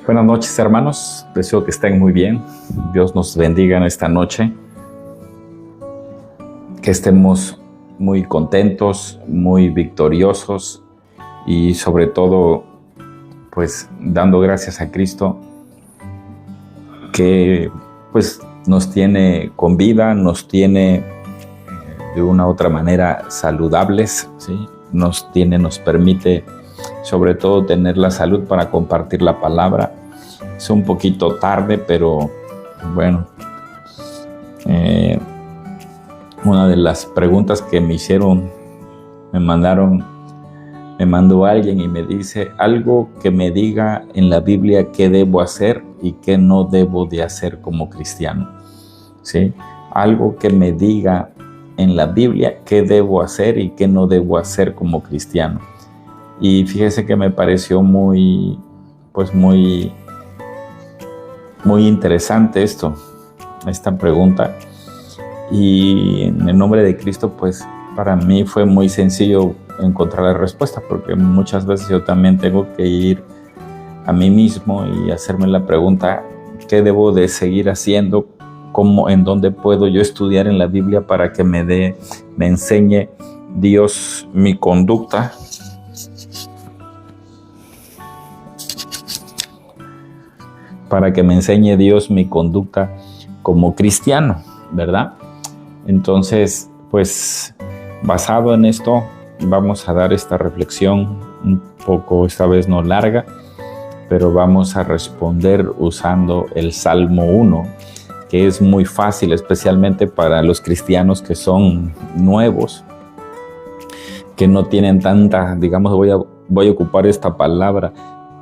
Buenas noches, hermanos. Deseo que estén muy bien. Dios nos bendiga en esta noche. Que estemos muy contentos, muy victoriosos y sobre todo, pues, dando gracias a Cristo que, pues, nos tiene con vida, nos tiene de una u otra manera saludables, ¿sí? Nos permite sobre todo tener la salud para compartir la palabra. Es un poquito tarde, pero bueno, una de las preguntas que me mandó alguien y me dice algo que me diga en la Biblia qué debo hacer y qué no debo de hacer como cristiano, ¿sí? Algo que me diga en la Biblia qué debo hacer y qué no debo hacer como cristiano. Y fíjese que me pareció muy interesante esta pregunta. Y en el nombre de Cristo, pues para mí fue muy sencillo encontrar la respuesta, porque muchas veces yo también tengo que ir a mí mismo y hacerme la pregunta, ¿qué debo de seguir haciendo? ¿En dónde puedo yo estudiar en la Biblia para que me enseñe Dios mi conducta? Para que me enseñe Dios mi conducta como cristiano, ¿verdad? Entonces, pues, basado en esto, vamos a dar esta reflexión un poco, esta vez no larga, pero vamos a responder usando el Salmo 1, que es muy fácil, especialmente para los cristianos que son nuevos, que no tienen tanta, digamos, voy a ocupar esta palabra,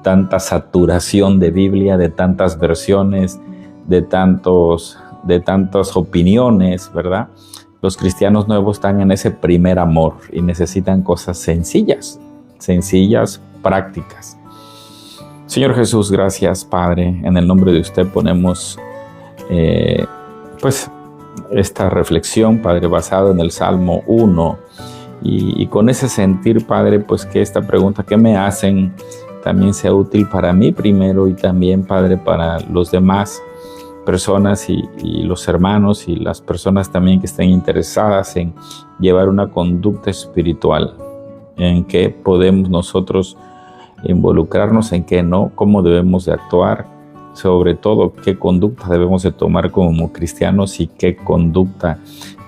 tanta saturación de Biblia, de tantas versiones, de tantas opiniones, ¿verdad? Los cristianos nuevos están en ese primer amor y necesitan cosas sencillas, prácticas. Señor Jesús, gracias, Padre. En el nombre de usted ponemos pues esta reflexión, Padre, basada en el Salmo 1 y con ese sentir, Padre, pues que esta pregunta que me hacen también sea útil para mí primero y también, Padre, para los demás personas y los hermanos y las personas también que estén interesadas en llevar una conducta espiritual, en qué podemos nosotros involucrarnos, en qué no, cómo debemos de actuar, sobre todo qué conducta debemos de tomar como cristianos y qué conducta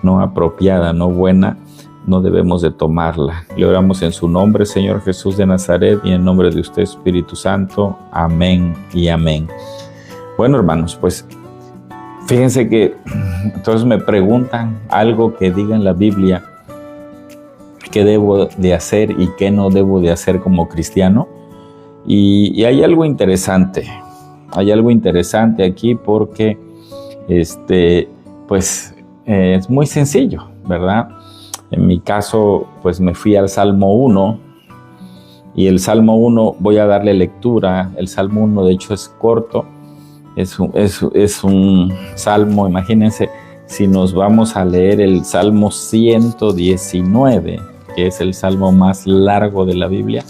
no apropiada, no buena, no debemos de tomarla. Le oramos en su nombre, Señor Jesús de Nazaret, y en nombre de usted, Espíritu Santo. Amén y amén. Bueno, hermanos, pues fíjense que entonces me preguntan algo que diga en la Biblia qué debo de hacer y qué no debo de hacer como cristiano. Y hay algo interesante. Hay algo interesante aquí porque pues es muy sencillo, ¿verdad? En mi caso, pues me fui al Salmo 1 y el Salmo 1 voy a darle lectura. El Salmo 1 de hecho es corto, es un salmo, imagínense, si nos vamos a leer el Salmo 119, que es el salmo más largo de la Biblia,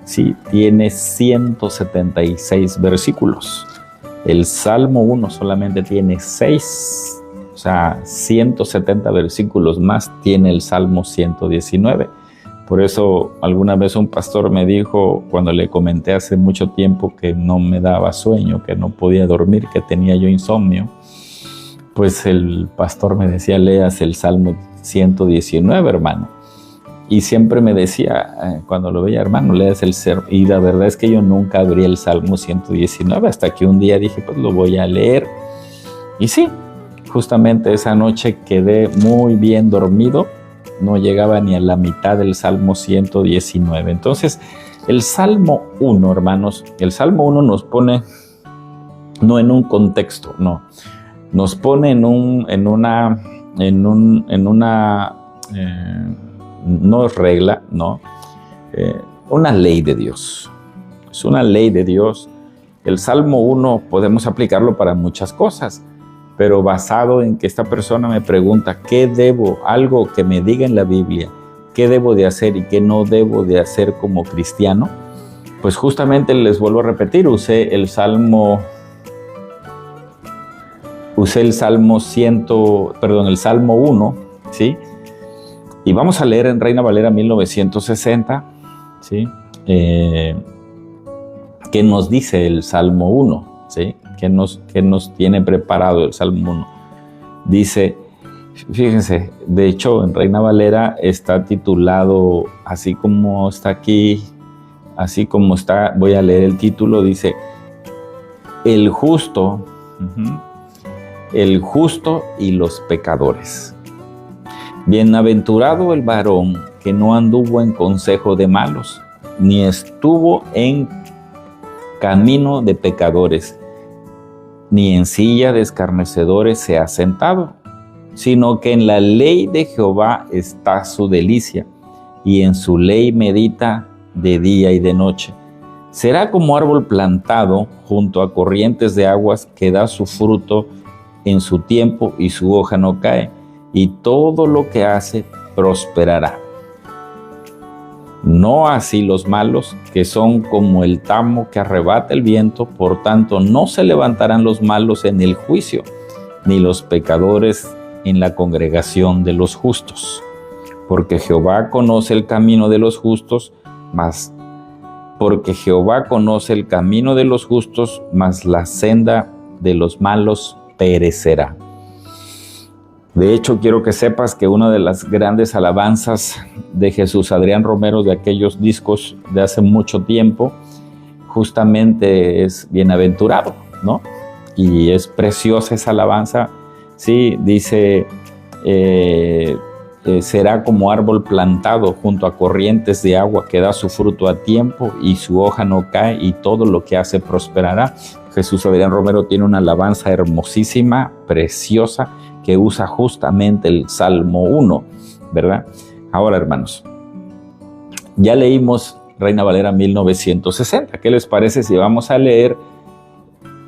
sí, tiene 176 versículos. El Salmo 1 solamente tiene 6. O sea, 170 versículos más tiene el Salmo 119. Por eso alguna vez un pastor me dijo, cuando le comenté hace mucho tiempo que no me daba sueño, que no podía dormir, que tenía yo insomnio, pues el pastor me decía, leas el Salmo 119, hermano. Y siempre me decía, cuando lo veía, hermano, leas el ser. Y la verdad es que yo nunca abrí el Salmo 119, hasta que un día dije, pues lo voy a leer. Y sí, justamente esa noche quedé muy bien dormido, no llegaba ni a la mitad del Salmo 119. Entonces, el Salmo 1, hermanos, el Salmo 1 nos pone, no en un contexto, no, nos pone no es regla, no, una ley de Dios. Es una ley de Dios. El Salmo 1 podemos aplicarlo para muchas cosas, pero basado en que esta persona me pregunta algo que me diga en la Biblia, qué debo de hacer y qué no debo de hacer como cristiano, pues justamente les vuelvo a repetir, usé el Salmo 1, ¿sí? Y vamos a leer en Reina Valera 1960, ¿sí? ¿Qué nos dice el Salmo 1? ¿Sí? ¿Qué nos tiene preparado el Salmo 1? Dice, fíjense, de hecho en Reina Valera está titulado, así como está aquí, así como está, voy a leer el título, dice, el justo y los pecadores. Bienaventurado el varón que no anduvo en consejo de malos, ni estuvo en camino de pecadores, ni en silla de escarnecedores se ha sentado, sino que en la ley de Jehová está su delicia, y en su ley medita de día y de noche. Será como árbol plantado junto a corrientes de aguas que da su fruto en su tiempo y su hoja no cae, y todo lo que hace prosperará. No así los malos, que son como el tamo que arrebata el viento, por tanto no se levantarán los malos en el juicio, ni los pecadores en la congregación de los justos. Porque Jehová conoce el camino de los justos, mas la senda de los malos perecerá. De hecho, quiero que sepas que una de las grandes alabanzas de Jesús Adrián Romero, de aquellos discos de hace mucho tiempo, justamente es bienaventurado, ¿no? Y es preciosa esa alabanza. Sí, dice, será como árbol plantado junto a corrientes de agua que da su fruto a tiempo y su hoja no cae y todo lo que hace prosperará. Jesús Adrián Romero tiene una alabanza hermosísima, preciosa, que usa justamente el Salmo 1, ¿verdad? Ahora, hermanos, ya leímos Reina Valera 1960. ¿Qué les parece si vamos a leer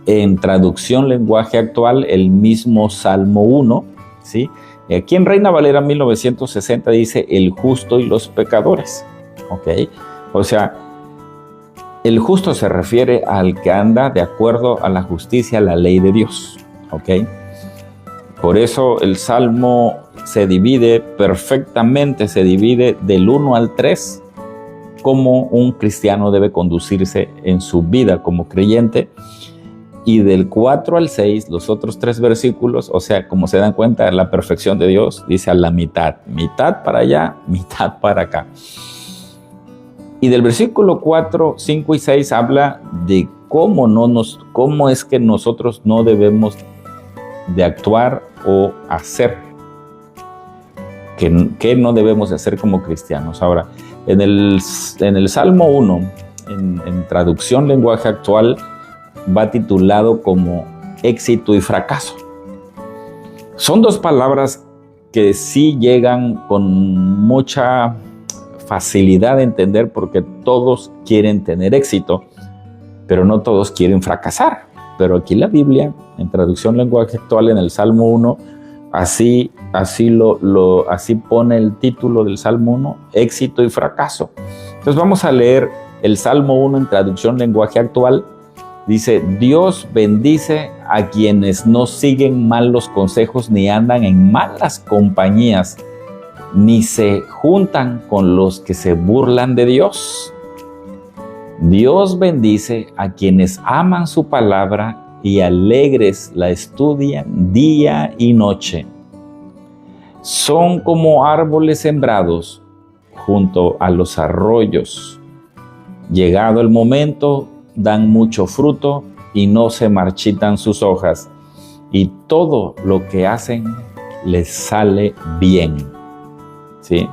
en traducción lenguaje actual el mismo Salmo 1, ¿sí? Aquí en Reina Valera 1960 dice el justo y los pecadores, ¿ok? O sea, el justo se refiere al que anda de acuerdo a la justicia, a la ley de Dios, ¿ok? Por eso el Salmo se divide perfectamente, se divide del 1 al 3, cómo un cristiano debe conducirse en su vida como creyente, y del 4 al 6, los otros 3 versículos, o sea, como se dan cuenta, la perfección de Dios dice a la mitad para allá, mitad para acá. Y del versículo 4, 5 y 6 habla de cómo es que nosotros no debemos de actuar o hacer, que no debemos de hacer como cristianos. Ahora, en el Salmo 1, en traducción lenguaje actual, va titulado como éxito y fracaso. Son dos palabras que sí llegan con mucha facilidad de entender, porque todos quieren tener éxito, pero no todos quieren fracasar. Pero aquí la Biblia, en traducción lenguaje actual, en el Salmo 1, así pone el título del Salmo 1, éxito y fracaso. Entonces vamos a leer el Salmo 1 en traducción lenguaje actual. Dice, Dios bendice a quienes no siguen malos consejos, ni andan en malas compañías, ni se juntan con los que se burlan de Dios. Dios bendice a quienes aman su palabra y alegres la estudian día y noche. Son como árboles sembrados junto a los arroyos. Llegado el momento, dan mucho fruto y no se marchitan sus hojas, y todo lo que hacen les sale bien. ¿Sí?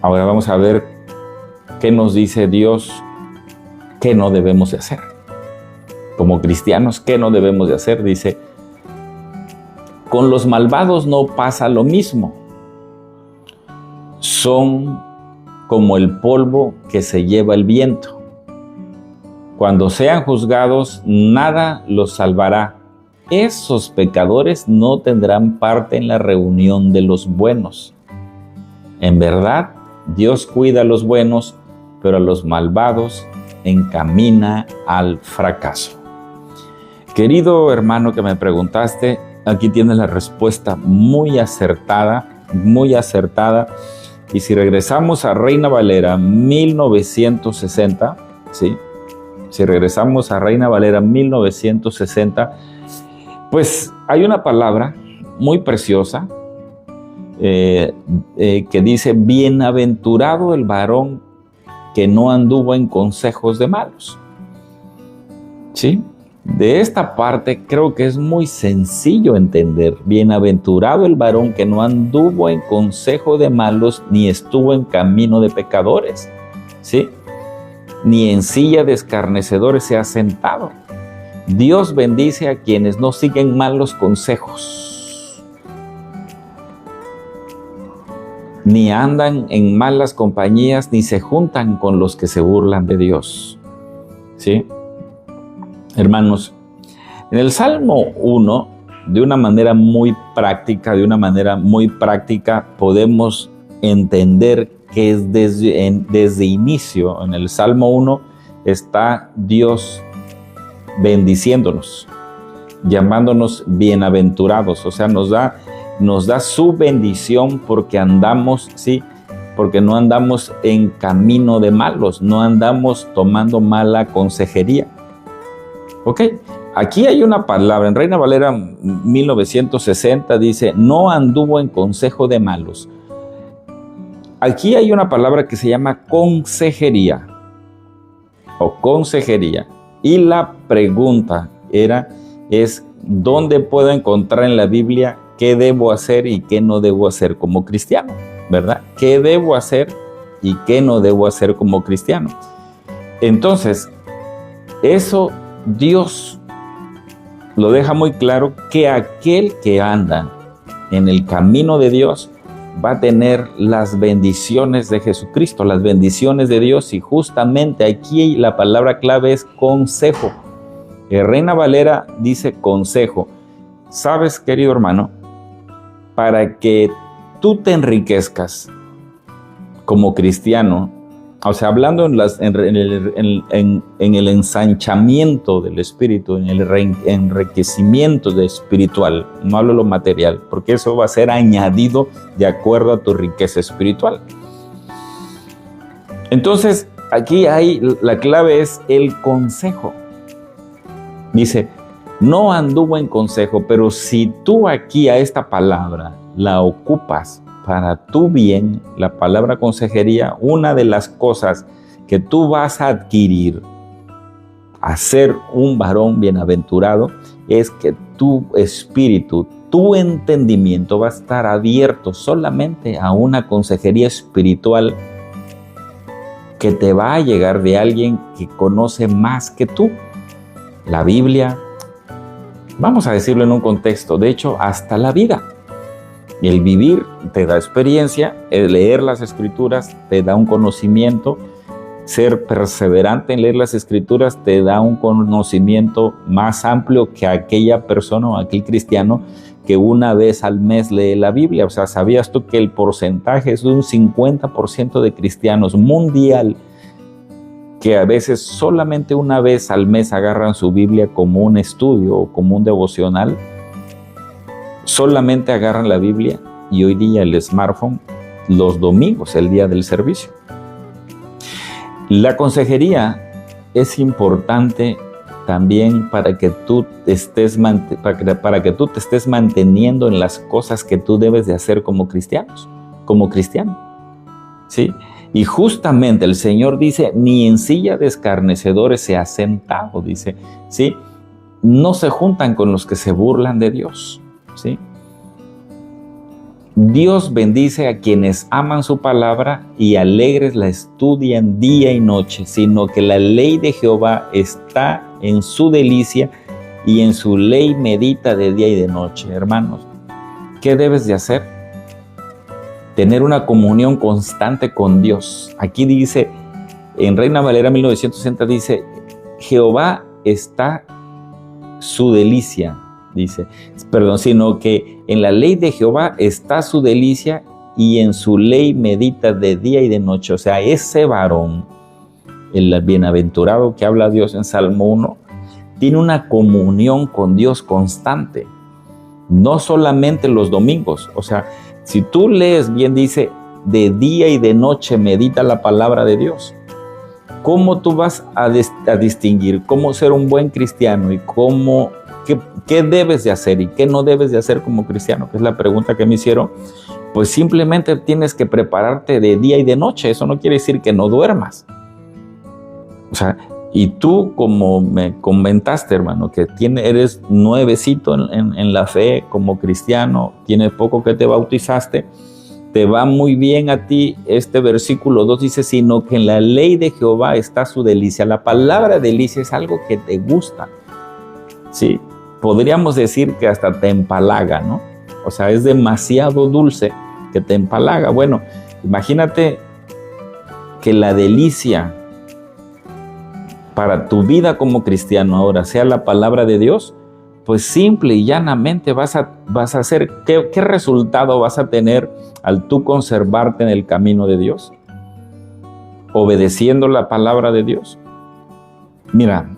Ahora vamos a ver qué nos dice Dios que no debemos de hacer. Como cristianos, ¿qué no debemos de hacer? Dice, con los malvados no pasa lo mismo. Son como el polvo que se lleva el viento. Cuando sean juzgados, nada los salvará. Esos pecadores no tendrán parte en la reunión de los buenos. En verdad, Dios cuida a los buenos, pero a los malvados encamina al fracaso. Querido hermano que me preguntaste, aquí tienes la respuesta muy acertada, muy acertada. Y si regresamos a Reina Valera 1960, ¿sí? Si regresamos a Reina Valera 1960, pues hay una palabra muy preciosa que dice: bienaventurado el varón que no anduvo en consejos de malos. ¿Sí? De esta parte creo que es muy sencillo entender. Bienaventurado el varón que no anduvo en consejo de malos, ni estuvo en camino de pecadores, ¿sí? Ni en silla de escarnecedores se ha sentado. Dios bendice a quienes no siguen malos consejos, ni andan en malas compañías, ni se juntan con los que se burlan de Dios, ¿sí? Hermanos, en el Salmo 1, de una manera muy práctica, podemos entender que es desde inicio, en el Salmo 1, está Dios bendiciéndonos, llamándonos bienaventurados. O sea, nos da su bendición porque andamos, ¿sí? Porque no andamos en camino de malos, no andamos tomando mala consejería. Ok, aquí hay una palabra, en Reina Valera 1960 dice: no anduvo en consejo de malos. Aquí hay una palabra que se llama consejería o consejería. Y la pregunta es ¿dónde puedo encontrar en la Biblia qué debo hacer y qué no debo hacer como cristiano? ¿Verdad? ¿Qué debo hacer y qué no debo hacer como cristiano? Entonces, eso Dios lo deja muy claro, que aquel que anda en el camino de Dios va a tener las bendiciones de Jesucristo, las bendiciones de Dios, y justamente aquí la palabra clave es consejo. Reina Valera dice consejo. ¿Sabes, querido hermano? Para que tú te enriquezcas como cristiano, o sea, hablando en el ensanchamiento del espíritu, en el enriquecimiento espiritual, no hablo de lo material, porque eso va a ser añadido de acuerdo a tu riqueza espiritual. Entonces, aquí la clave es el consejo. Dice, no anduvo en consejo, pero si tú aquí a esta palabra la ocupas para tu bien, la palabra consejería, una de las cosas que tú vas a adquirir a ser un varón bienaventurado es que tu espíritu, tu entendimiento va a estar abierto solamente a una consejería espiritual que te va a llegar de alguien que conoce más que tú. La Biblia, vamos a decirlo en un contexto, de hecho, hasta la vida. El vivir te da experiencia, el leer las Escrituras te da un conocimiento, ser perseverante en leer las Escrituras te da un conocimiento más amplio que aquella persona o aquel cristiano que una vez al mes lee la Biblia. O sea, ¿sabías tú que el porcentaje es de un 50% de cristianos mundial que a veces solamente una vez al mes agarran su Biblia como un estudio o como un devocional? Solamente agarran la Biblia y hoy día el smartphone los domingos, el día del servicio. La consejería es importante también para que tú te estés manteniendo en las cosas que tú debes de hacer como cristiano, ¿sí? Y justamente el Señor dice, ni en silla de escarnecedores se ha sentado, dice, ¿sí? No se juntan con los que se burlan de Dios, ¿sí? Dios bendice a quienes aman su palabra y alegres la estudian día y noche, sino que la ley de Jehová está en su delicia y en su ley medita de día y de noche. Hermanos, ¿qué debes de hacer? Tener una comunión constante con Dios. Aquí dice, en Reina Valera 1960 dice, Jehová está su delicia. Sino que en la ley de Jehová está su delicia y en su ley medita de día y de noche. O sea, ese varón el bienaventurado que habla Dios en Salmo 1, tiene una comunión con Dios constante, no solamente los domingos. O sea, si tú lees bien, dice, de día y de noche medita la palabra de Dios. ¿Cómo tú vas a distinguir cómo ser un buen cristiano y qué debes de hacer y qué no debes de hacer como cristiano? Que es la pregunta que me hicieron. Pues simplemente tienes que prepararte de día y de noche. Eso no quiere decir que no duermas. O sea, y tú, como me comentaste, hermano, que eres nuevecito en la fe como cristiano, tienes poco que te bautizaste, te va muy bien a ti. Este versículo 2 dice, sino que en la ley de Jehová está su delicia. La palabra delicia es algo que te gusta, ¿sí? Podríamos decir que hasta te empalaga, ¿no? O sea, es demasiado dulce que te empalaga. Bueno, imagínate que la delicia para tu vida como cristiano ahora sea la palabra de Dios. Pues simple y llanamente vas a hacer, ¿qué resultado vas a tener al tú conservarte en el camino de Dios? Obedeciendo la palabra de Dios. Mira,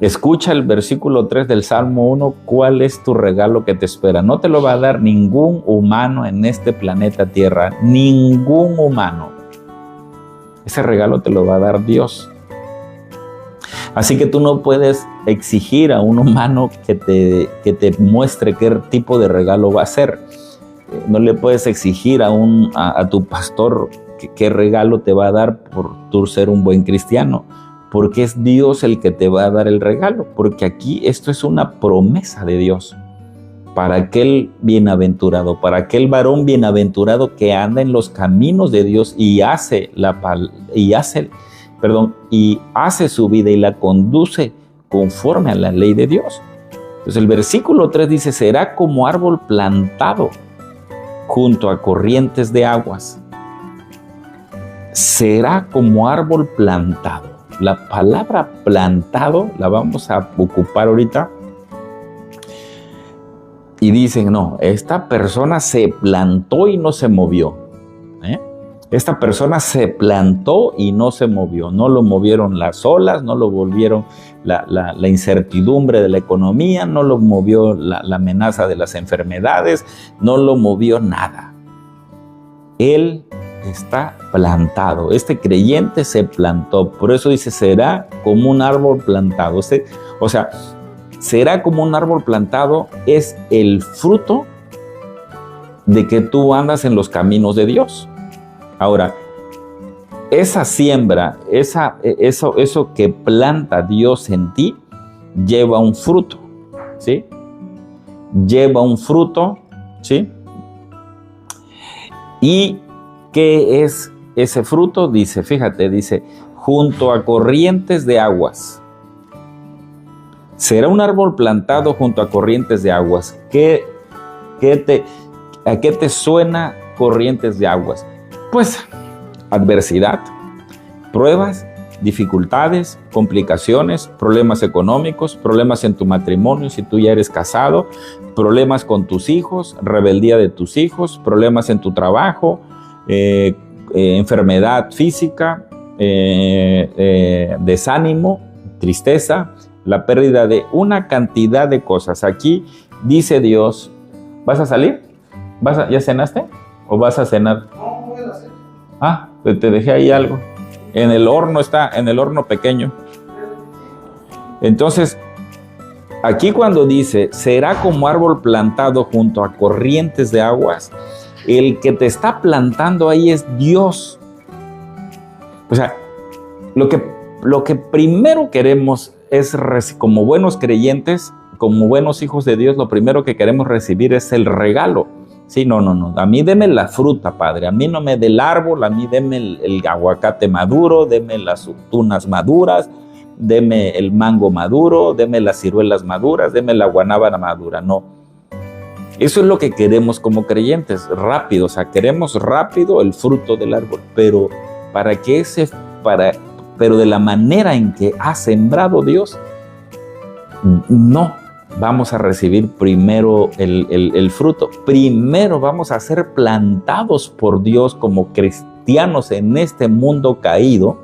escucha el versículo 3 del Salmo 1, ¿cuál es tu regalo que te espera? No te lo va a dar ningún humano en este planeta Tierra, ningún humano. Ese regalo te lo va a dar Dios. Así que tú no puedes exigir a un humano que te muestre qué tipo de regalo va a ser. No le puedes exigir a tu pastor qué regalo te va a dar por tú ser un buen cristiano, porque es Dios el que te va a dar el regalo, porque aquí esto es una promesa de Dios para aquel bienaventurado, para aquel varón bienaventurado que anda en los caminos de Dios y hace su vida y la conduce conforme a la ley de Dios. Entonces el versículo 3 dice, será como árbol plantado junto a corrientes de aguas. Será como árbol plantado. La palabra plantado la vamos a ocupar ahorita. Y dicen, no, esta persona se plantó y no se movió. Esta persona se plantó y no se movió. No lo movieron las olas, no lo volvieron la incertidumbre de la economía, no lo movió la amenaza de las enfermedades, no lo movió nada. Él está plantado. Este creyente se plantó. Por eso dice, será como un árbol plantado. Será como un árbol plantado es el fruto de que tú andas en los caminos de Dios. Ahora, esa siembra, eso que planta Dios en ti, lleva un fruto, ¿sí? Lleva un fruto, ¿sí? ¿Y qué es ese fruto? Dice, fíjate, dice, junto a corrientes de aguas. Será un árbol plantado junto a corrientes de aguas. ¿A qué te suena corrientes de aguas? Pues adversidad, pruebas, dificultades, complicaciones, problemas económicos, problemas en tu matrimonio si tú ya eres casado, problemas con tus hijos, rebeldía de tus hijos, problemas en tu trabajo, enfermedad física, desánimo, tristeza, la pérdida de una cantidad de cosas. Aquí dice Dios, ¿vas a salir? ¿Ya cenaste? ¿O vas a cenar? Ah, te dejé ahí algo. En el horno está, en el horno pequeño. Entonces, aquí cuando dice, será como árbol plantado junto a corrientes de aguas, el que te está plantando ahí es Dios. O sea, lo que primero queremos es, como buenos creyentes, como buenos hijos de Dios, lo primero que queremos recibir es el regalo. Sí, no. A mí deme la fruta, Padre. A mí no me dé el árbol, a mí deme el aguacate maduro, deme las tunas maduras, deme el mango maduro, deme las ciruelas maduras, deme la guanábana madura. No. Eso es lo que queremos como creyentes, rápido. O sea, queremos rápido el fruto del árbol. Pero pero de la manera en que ha sembrado Dios, no vamos a recibir primero el fruto. Primero vamos a ser plantados por Dios como cristianos en este mundo caído.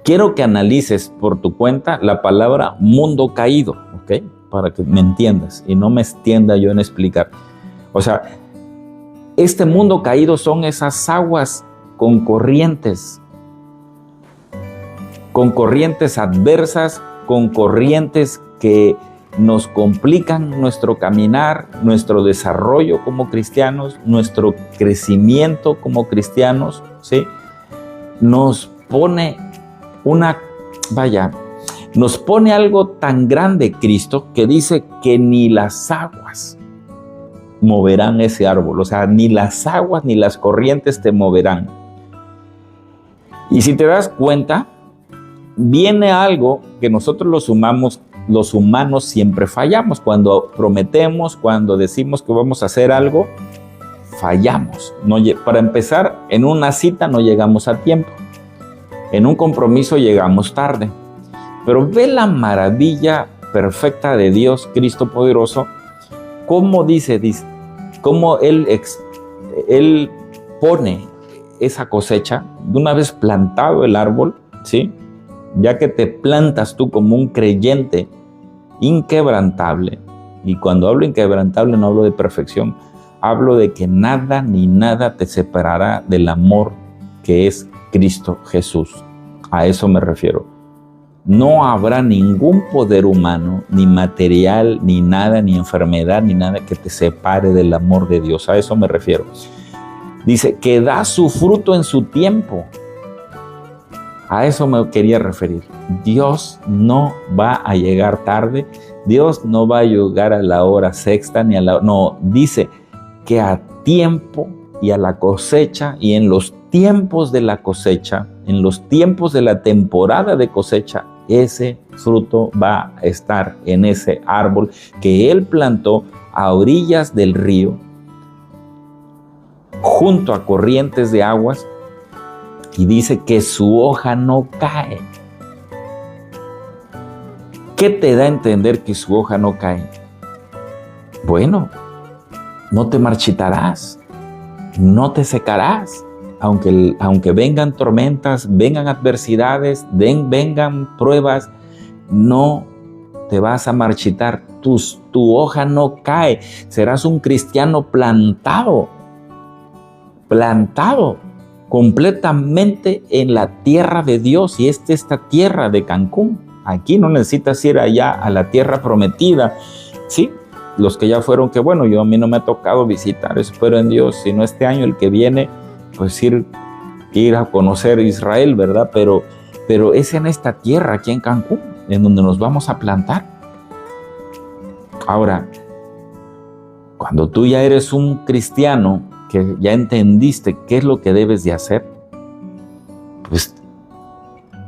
Quiero que analices por tu cuenta la palabra mundo caído, ¿ok? Para que me entiendas y no me extienda yo en explicar. O sea, este mundo caído son esas aguas con corrientes adversas, con corrientes que nos complican nuestro caminar, nuestro desarrollo como cristianos, nuestro crecimiento como cristianos, ¿sí? Nos pone nos pone algo tan grande Cristo que dice que ni las aguas moverán ese árbol, o sea, ni las aguas ni las corrientes te moverán. Y si te das cuenta, viene algo que nosotros los humanos siempre fallamos. Cuando prometemos, cuando decimos que vamos a hacer algo, fallamos. Para empezar, en una cita no llegamos a tiempo. En un compromiso llegamos tarde. Pero ve la maravilla perfecta de Dios, Cristo poderoso, cómo cómo Él pone esa cosecha de una vez plantado el árbol, ¿sí? Ya que te plantas tú como un creyente inquebrantable. Y cuando hablo inquebrantable no hablo de perfección, hablo de que nada ni nada te separará del amor que es Cristo Jesús. A eso me refiero. No habrá ningún poder humano, ni material, ni nada, ni enfermedad, ni nada que te separe del amor de Dios. A eso me refiero. Dice que da su fruto en su tiempo. A eso me quería referir. Dios no va a llegar tarde. Dios no va a llegar a la hora sexta ni a la... No, dice que a tiempo y a la cosecha y en los tiempos de la cosecha, en los tiempos de la temporada de cosecha, ese fruto va a estar en ese árbol que Él plantó a orillas del río, junto a corrientes de aguas, y dice que su hoja no cae. ¿Qué te da a entender que su hoja no cae? Bueno, no te marchitarás, no te secarás, aunque vengan tormentas, vengan adversidades, vengan pruebas, no te vas a marchitar, tu hoja no cae, serás un cristiano plantado completamente en la tierra de Dios, y esta tierra de Cancún. Aquí no necesitas ir allá a la tierra prometida, ¿sí? Los que ya fueron, que bueno, a mí no me ha tocado visitar, espero en Dios, sino este año, el que viene, pues ir a conocer Israel, ¿verdad? Pero es en esta tierra, aquí en Cancún, en donde nos vamos a plantar. Ahora, cuando tú ya eres un cristiano, que ya entendiste qué es lo que debes de hacer, pues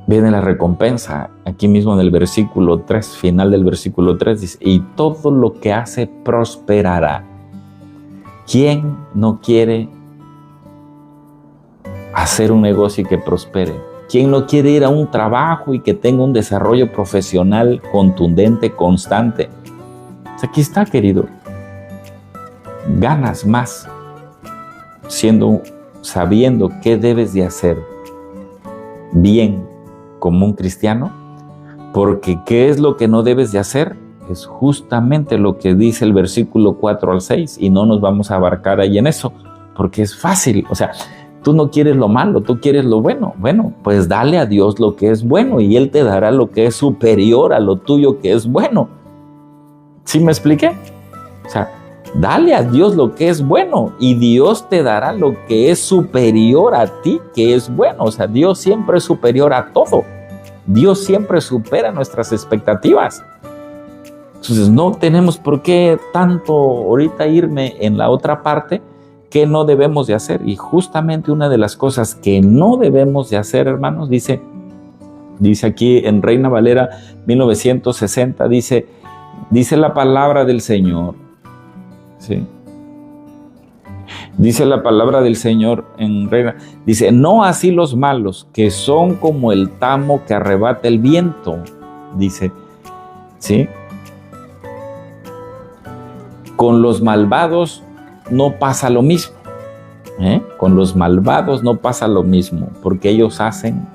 viene la recompensa. Aquí mismo en el versículo 3, final del versículo 3, dice, y todo lo que hace prosperará. ¿Quién no quiere hacer un negocio y que prospere? ¿Quién no quiere ir a un trabajo y que tenga un desarrollo profesional contundente, constante? Pues aquí está, querido. Ganas más sabiendo qué debes de hacer bien como un cristiano, porque ¿qué es lo que no debes de hacer? Es justamente lo que dice el versículo 4 al 6, y no nos vamos a abarcar ahí en eso, porque es fácil. O sea, tú no quieres lo malo, tú quieres lo bueno. Bueno, pues dale a Dios lo que es bueno y Él te dará lo que es superior a lo tuyo que es bueno. ¿Sí me expliqué? O sea, dale a Dios lo que es bueno y Dios te dará lo que es superior a ti, que es bueno. O sea, Dios siempre es superior a todo. Dios siempre supera nuestras expectativas. Entonces no tenemos por qué tanto ahorita irme en la otra parte que no debemos de hacer. Y justamente una de las cosas que no debemos de hacer, hermanos, dice aquí en Reina Valera 1960, dice la palabra del Señor. ¿Sí? Dice la palabra del Señor en Reina, dice, no así los malos, que son como el tamo que arrebata el viento. Dice, ¿sí? Con los malvados no pasa lo mismo. Con los malvados no pasa lo mismo, porque ellos hacen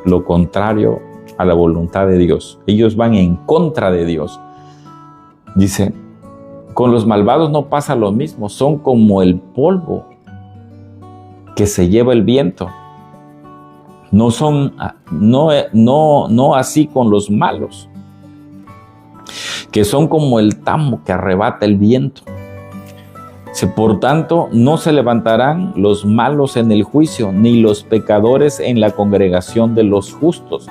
lo contrario a la voluntad de Dios. Ellos van en contra de Dios. Dice, con los malvados no pasa lo mismo, son como el polvo que se lleva el viento. No así con los malos, que son como el tamo que arrebata el viento. Por tanto, no se levantarán los malos en el juicio, ni los pecadores en la congregación de los justos.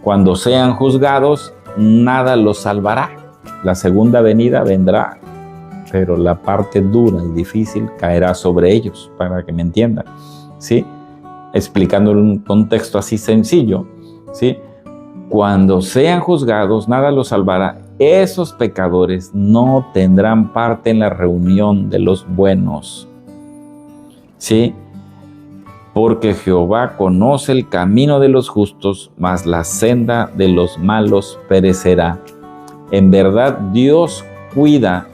Cuando sean juzgados, nada los salvará. La segunda venida vendrá, pero la parte dura y difícil caerá sobre ellos, para que me entiendan, ¿sí? Explicando en un contexto así sencillo, ¿sí? Cuando sean juzgados, nada los salvará. Esos pecadores no tendrán parte en la reunión de los buenos, ¿sí? Porque Jehová conoce el camino de los justos, mas la senda de los malos perecerá. En verdad, Dios cuida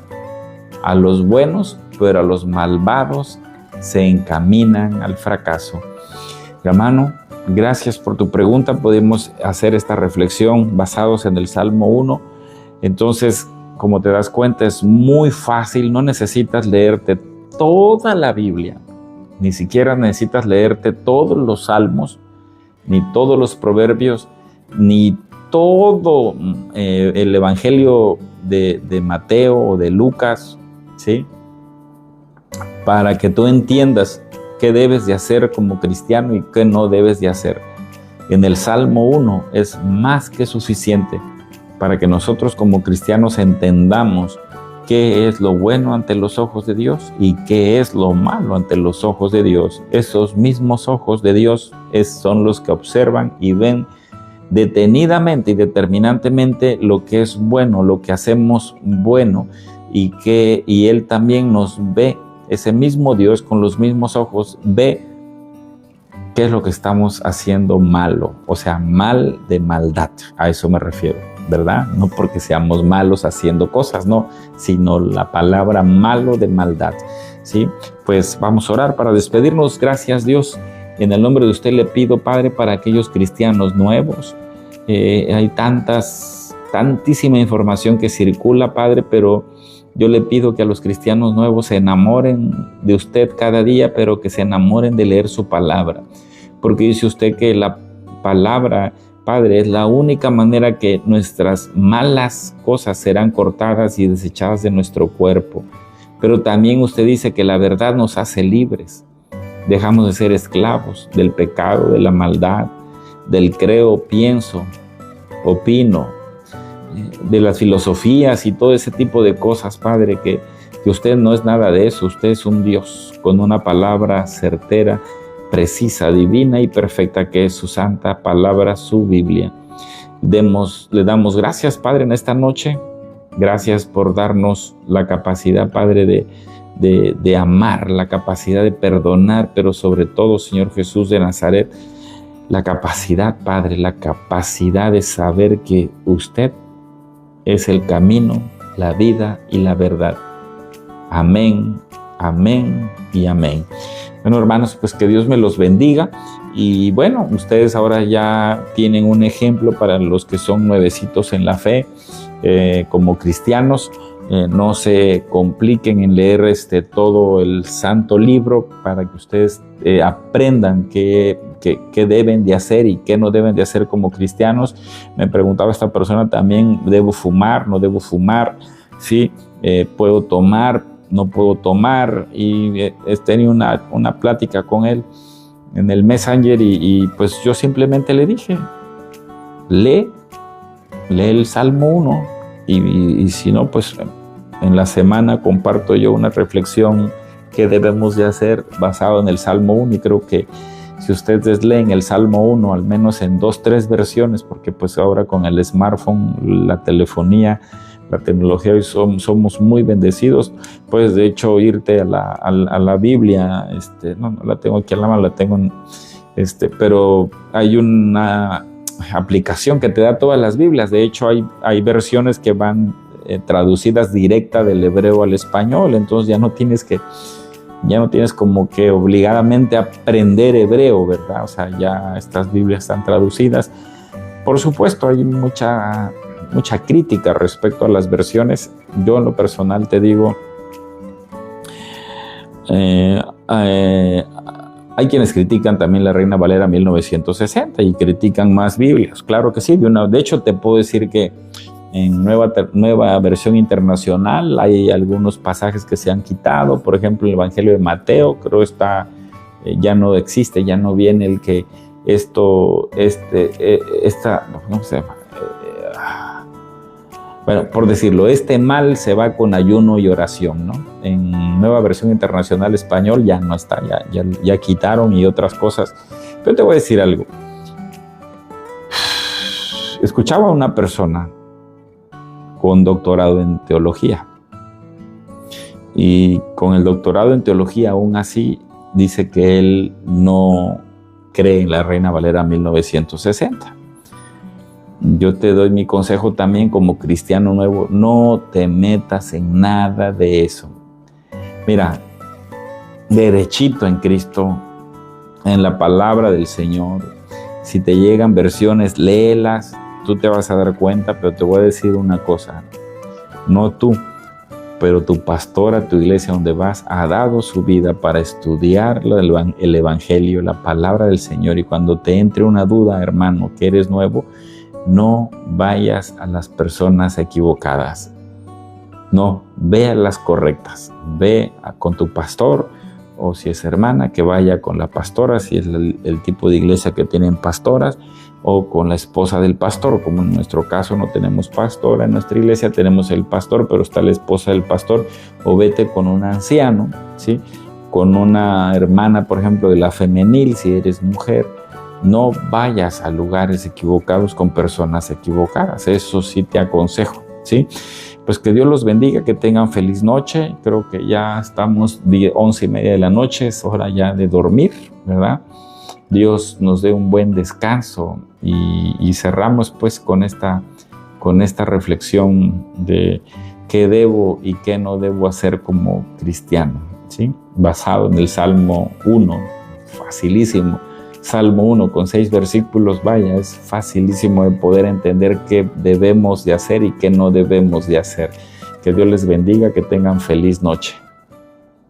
a los buenos, pero a los malvados se encaminan al fracaso. Hermano, gracias por tu pregunta. Podemos hacer esta reflexión basados en el Salmo 1. Entonces, como te das cuenta, es muy fácil. No necesitas leerte toda la Biblia. Ni siquiera necesitas leerte todos los salmos, ni todos los proverbios, ni todo el Evangelio de Mateo o de Lucas, ¿sí? Para que tú entiendas qué debes de hacer como cristiano y qué no debes de hacer. En el Salmo 1 es más que suficiente para que nosotros como cristianos entendamos qué es lo bueno ante los ojos de Dios y qué es lo malo ante los ojos de Dios. Esos mismos ojos de Dios son los que observan y ven detenidamente y determinantemente lo que es bueno, lo que hacemos bueno, y Él también nos ve. Ese mismo Dios con los mismos ojos ve qué es lo que estamos haciendo malo, o sea, mal de maldad, a eso me refiero, ¿verdad? No porque seamos malos haciendo cosas, no, sino la palabra malo de maldad, ¿sí? Pues vamos a orar para despedirnos. Gracias, Dios. En el nombre de usted le pido, Padre, para aquellos cristianos nuevos. Hay tantísima información que circula, Padre, pero yo le pido que a los cristianos nuevos se enamoren de usted cada día, pero que se enamoren de leer su palabra. Porque dice usted que la palabra, Padre, es la única manera que nuestras malas cosas serán cortadas y desechadas de nuestro cuerpo. Pero también usted dice que la verdad nos hace libres. Dejamos de ser esclavos del pecado, de la maldad, del creo, pienso, opino, de las filosofías y todo ese tipo de cosas, Padre, que usted no es nada de eso. Usted es un Dios con una palabra certera, precisa, divina y perfecta, que es su santa palabra, su Biblia. Le damos gracias, Padre, en esta noche. Gracias por darnos la capacidad, Padre, de amar, la capacidad de perdonar, pero sobre todo, Señor Jesús de Nazaret, la capacidad, Padre, la capacidad de saber que usted es el camino, la vida y la verdad. Amén, amén y amén. Bueno, hermanos, pues que Dios me los bendiga. Y bueno, ustedes ahora ya tienen un ejemplo para los que son nuevecitos en la fe, como cristianos. No se compliquen en leer todo el santo libro, para que ustedes aprendan qué deben de hacer y qué no deben de hacer como cristianos. Me preguntaba esta persona también, ¿debo fumar? ¿No debo fumar? ¿Sí? ¿Puedo tomar? ¿No puedo tomar? Y he tenido una plática con él en el Messenger y pues yo simplemente le dije, lee el Salmo 1 y si no, pues en la semana comparto yo una reflexión que debemos de hacer basado en el Salmo 1, y creo que si ustedes leen el Salmo 1, al menos en 2-3 versiones, porque pues ahora con el smartphone, la telefonía, la tecnología, hoy somos muy bendecidos. Puedes de hecho irte a la Biblia, no la tengo aquí a la mano, la tengo pero hay una aplicación que te da todas las Biblias. De hecho hay versiones que van traducidas directa del hebreo al español, entonces ya no tienes que Ya no tienes como que obligadamente aprender hebreo, ¿verdad? O sea, ya estas Biblias están traducidas. Por supuesto, hay mucha crítica respecto a las versiones. Yo en lo personal te digo, hay quienes critican también la Reina Valera 1960 y critican más Biblias. Claro que sí. De hecho, te puedo decir que en nueva versión internacional hay algunos pasajes que se han quitado. Por ejemplo, el Evangelio de Mateo, creo ya no existe, ya no viene el que bueno, por decirlo, este mal se va con ayuno y oración, ¿no? En nueva versión internacional español ya no está, ya quitaron y otras cosas. Pero te voy a decir algo. Escuchaba a una persona con doctorado en teología, y con el doctorado en teología aún así dice que él no cree en la Reina Valera 1960. Yo te doy mi consejo también como cristiano nuevo: no te metas en nada de eso. Mira, derechito en Cristo, en la palabra del Señor. Si te llegan versiones, léelas, tú te vas a dar cuenta. Pero te voy a decir una cosa: no tú, pero tu pastora, tu iglesia donde vas, ha dado su vida para estudiar el Evangelio, la palabra del Señor. Y cuando te entre una duda, hermano, que eres nuevo, no vayas a las personas equivocadas. No, ve a las correctas. Ve con tu pastor, o si es hermana, que vaya con la pastora, si es el tipo de iglesia que tienen pastoras, o con la esposa del pastor. Como en nuestro caso no tenemos pastora en nuestra iglesia, tenemos el pastor, pero está la esposa del pastor. O vete con un anciano, ¿sí? Con una hermana, por ejemplo, de la femenil, si eres mujer. No vayas a lugares equivocados con personas equivocadas. Eso sí te aconsejo, ¿sí? Pues que Dios los bendiga, que tengan feliz noche. Creo que ya estamos 11:30 de la noche, es hora ya de dormir, ¿verdad? Dios nos dé un buen descanso, y cerramos pues con esta reflexión de qué debo y qué no debo hacer como cristiano, ¿sí? Basado en el Salmo 1, facilísimo. Salmo 1 con 6 versículos, vaya, es facilísimo de poder entender qué debemos de hacer y qué no debemos de hacer. Que Dios les bendiga, que tengan feliz noche.